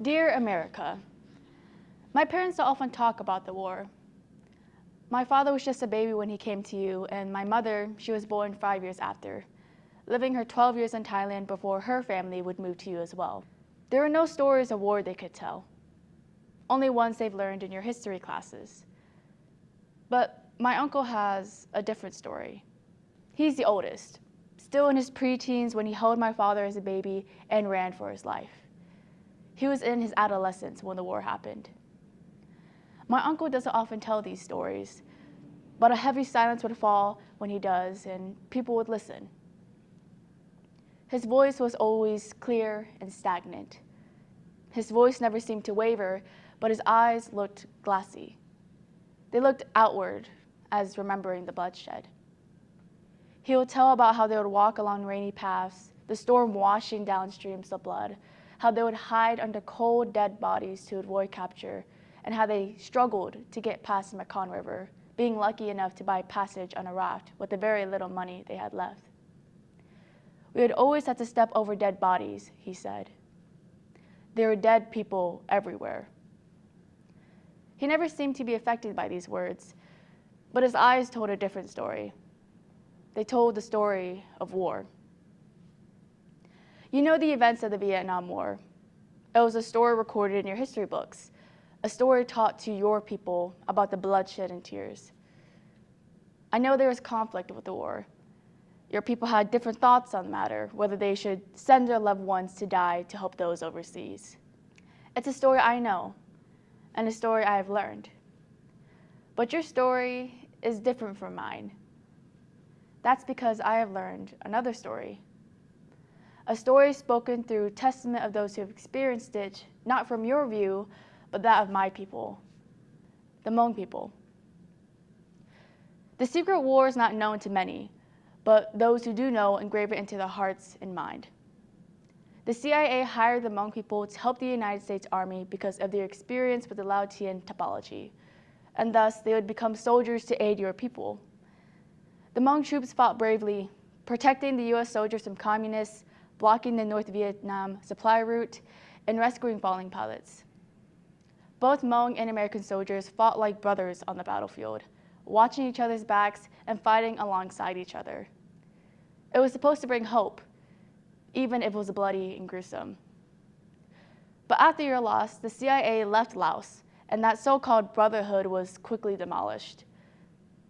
Dear America, my parents don't often talk about the war. My father was just a baby when he came to you, and my mother, she was born 5 years after, living her 12 years in Thailand before her family would move to you as well. There were no stories of war they could tell, only ones they've learned in your history classes. But my uncle has a different story. He's the oldest, still in his preteens when he held my father as a baby and ran for his life. He was in his adolescence when the war happened. My uncle doesn't often tell these stories, but a heavy silence would fall when he does, and people would listen. His voice was always clear and stagnant. His voice never seemed to waver, but his eyes looked glassy. They looked outward, as remembering the bloodshed. He would tell about how they would walk along rainy paths, the storm washing down streams of blood, how they would hide under cold, dead bodies to avoid capture, and how they struggled to get past the Mekong River, being lucky enough to buy passage on a raft with the very little money they had left. We would always have to step over dead bodies, he said. There were dead people everywhere. He never seemed to be affected by these words, but his eyes told a different story. They told the story of war. You know the events of the Vietnam War. It was a story recorded in your history books, a story taught to your people about the bloodshed and tears. I know there was conflict with the war. Your people had different thoughts on the matter, whether they should send their loved ones to die to help those overseas. It's a story I know, and a story I have learned. But your story is different from mine. That's because I have learned another story. A story spoken through testament of those who have experienced it, not from your view, but that of my people, the Hmong people. The secret war is not known to many, but those who do know engrave it into their hearts and mind. The CIA hired the Hmong people to help the United States Army because of their experience with the Laotian topology, and thus they would become soldiers to aid your people. The Hmong troops fought bravely, protecting the US soldiers from communists, blocking the North Vietnam supply route, and rescuing falling pilots. Both Hmong and American soldiers fought like brothers on the battlefield, watching each other's backs and fighting alongside each other. It was supposed to bring hope, even if it was bloody and gruesome. But after your loss, the CIA left Laos, and that so-called brotherhood was quickly demolished.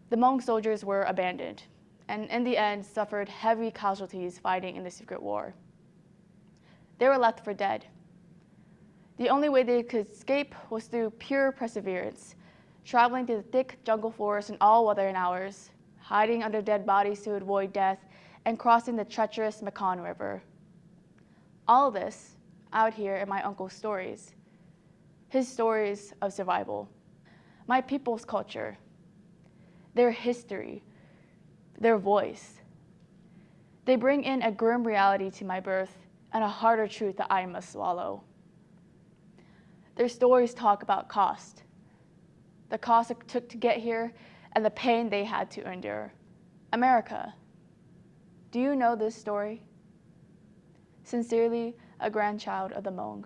The Hmong soldiers were abandoned, and in the end suffered heavy casualties fighting in the secret war. They were left for dead. The only way they could escape was through pure perseverance, traveling through the thick jungle forest in all weather and hours, hiding under dead bodies to avoid death, and crossing the treacherous Mekong River. All of this out here in my uncle's stories, his stories of survival, my people's culture, their history, their voice. They bring in a grim reality to my birth and a harder truth that I must swallow. Their stories talk about cost, the cost it took to get here and the pain they had to endure. America, do you know this story? Sincerely, a grandchild of the Hmong.